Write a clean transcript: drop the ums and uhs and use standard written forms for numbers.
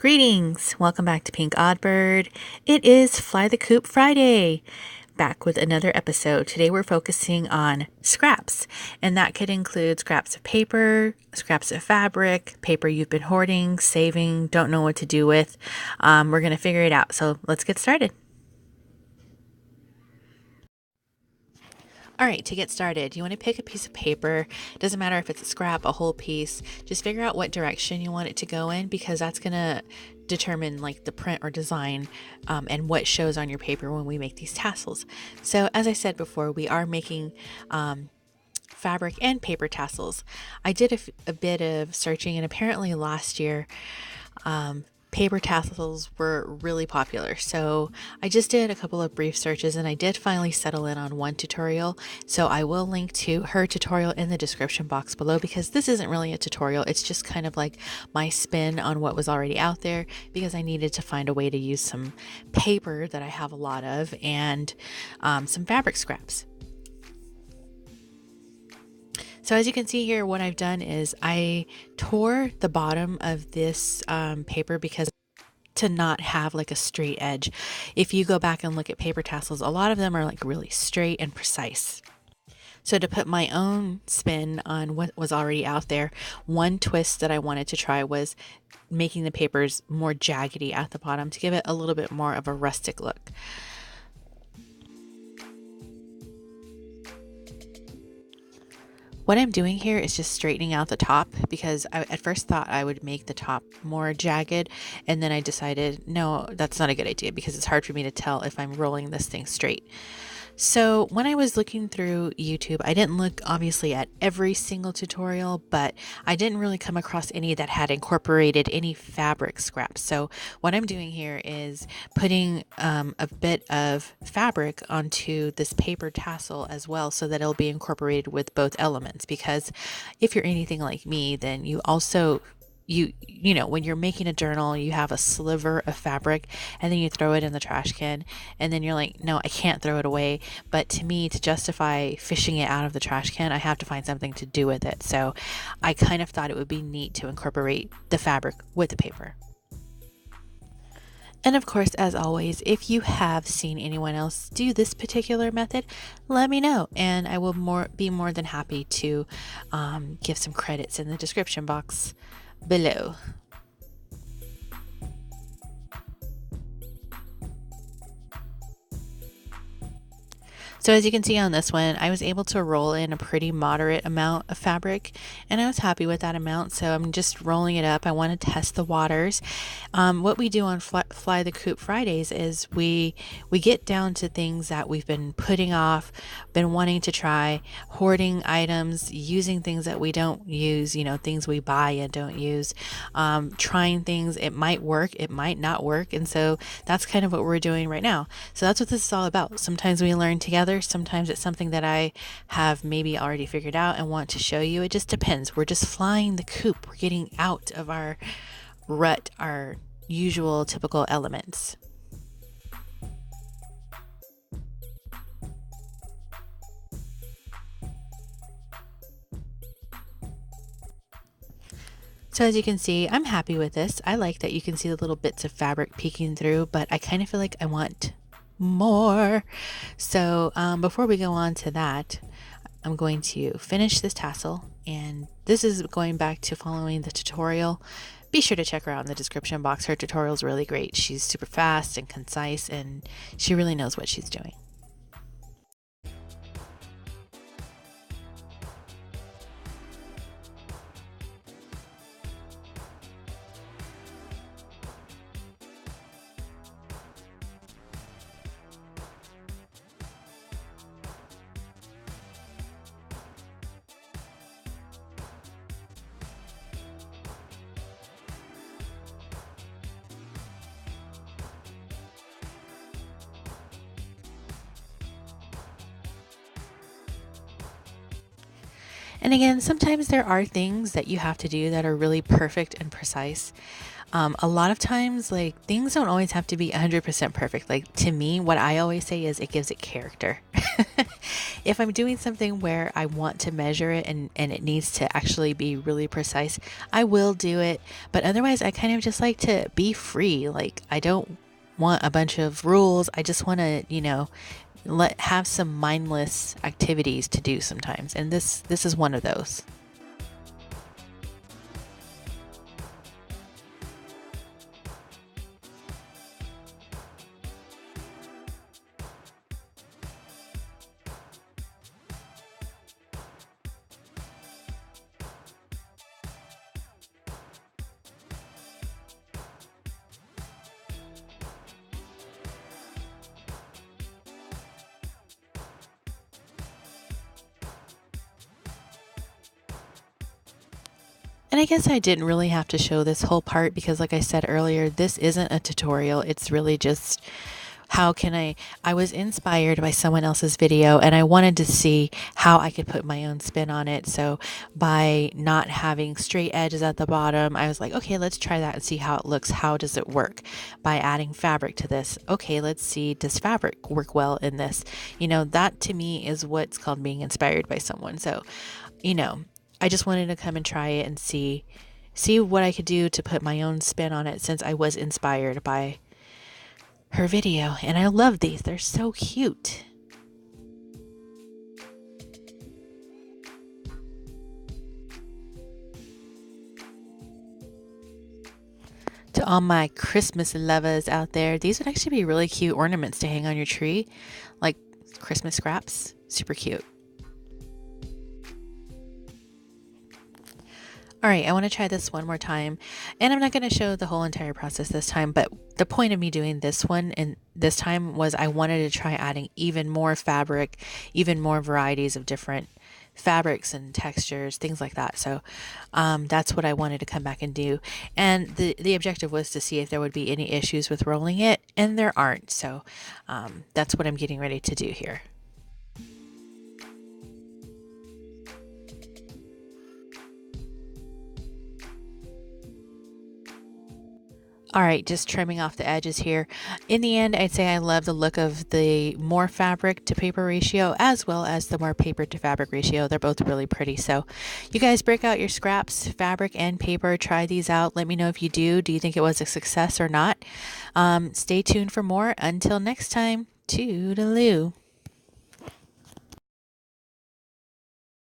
Greetings! Welcome back to Pink Oddbird. It is Fly the Coop Friday. Back with another episode. Today we're focusing on scraps, and that could include scraps of paper, scraps of fabric, paper you've been hoarding, saving, don't know what to do with. We're going to figure it out. So let's get started. All right, to get started, you want to pick a piece of paper. Doesn't matter if it's a scrap, a whole piece. Just figure out what direction you want it to go in, because that's going to determine like the print or design and what shows on your paper when we make these tassels. So as I said before, we are making fabric and paper tassels. I did a bit of searching, and apparently last year paper tassels were really popular. So I just did a couple of brief searches, and I did finally settle in on one tutorial. So I will link to her tutorial in the description box below, because this isn't really a tutorial. It's just kind of like my spin on what was already out there, because I needed to find a way to use some paper that I have a lot of and some fabric scraps. So as you can see here, what I've done is I tore the bottom of this paper because to not have like a straight edge. If you go back and look at paper tassels, a lot of them are like really straight and precise. So to put my own spin on what was already out there, one twist that I wanted to try was making the papers more jaggedy at the bottom to give it a little bit more of a rustic look. What I'm doing here is just straightening out the top, because I at first thought I would make the top more jagged, and then I decided no, that's not a good idea, because it's hard for me to tell if I'm rolling this thing straight. So when I was looking through YouTube, I didn't look obviously at every single tutorial, but I didn't really come across any that had incorporated any fabric scraps. So what I'm doing here is putting a bit of fabric onto this paper tassel as well, so that it'll be incorporated with both elements. Because if you're anything like me, then you also you know, when you're making a journal, you have a sliver of fabric and then you throw it in the trash can, and then you're like, no, I can't throw it away. But to me, to justify fishing it out of the trash can, I have to find something to do with it. So I kind of thought it would be neat to incorporate the fabric with the paper. And of course, as always, if you have seen anyone else do this particular method, let me know, and I will be more than happy to give some credits in the description box below. So as you can see on this one, I was able to roll in a pretty moderate amount of fabric, and I was happy with that amount. So I'm just rolling it up. I want to test the waters. What we do on Fly the Coop Fridays is we get down to things that we've been putting off, been wanting to try, hoarding items, using things that we don't use, you know, things we buy and don't use, trying things. It might work, it might not work. And so that's kind of what we're doing right now. So that's what this is all about. Sometimes we learn together. Sometimes it's something that I have maybe already figured out and want to show you. It just depends. We're just flying the coop. We're getting out of our rut, our usual typical elements. So as you can see, I'm happy with this. I like that you can see the little bits of fabric peeking through, but I kind of feel like I want more. So before we go on to that, I'm going to finish this tassel, and this is going back to following the tutorial. Be sure to check her out in the description box. Her tutorial is really great. She's super fast and concise, and she really knows what she's doing. And again, sometimes there are things that you have to do that are really perfect and precise. A lot of times, like, things don't always have to be 100% perfect. Like, to me, what I always say is it gives it character. If I'm doing something where I want to measure it and it needs to actually be really precise, I will do it. But otherwise, I kind of just like to be free. Like, I don't want a bunch of rules. I just want to, have some mindless activities to do sometimes. And this is one of those. And I guess I didn't really have to show this whole part because, like I said earlier, this isn't a tutorial. It's really just how can I was inspired by someone else's video and I wanted to see how I could put my own spin on it. So by not having straight edges at the bottom, I was like, okay, let's try that and see how it looks. How does it work? By adding fabric to this, okay, let's see, does fabric work well in this? That to me is what's called being inspired by someone. So, you know, I just wanted to come and try it and see what I could do to put my own spin on it since I was inspired by her video. And I love these. They're so cute. To all my Christmas lovers out there, these would actually be really cute ornaments to hang on your tree, like Christmas scraps. Super cute. All right, I want to try this one more time. And I'm not going to show the whole entire process this time, but the point of me doing this one and this time was I wanted to try adding even more fabric, even more varieties of different fabrics and textures, things like that. So that's what I wanted to come back and do. And the objective was to see if there would be any issues with rolling it, and there aren't. So that's what I'm getting ready to do here. All right, just trimming off the edges here. In the end, I'd say I love the look of the more fabric to paper ratio as well as the more paper to fabric ratio. They're both really pretty. So you guys break out your scraps, fabric and paper, try these out. Let me know if you do. Do you think it was a success or not? Stay tuned for more. Until next time, toodaloo.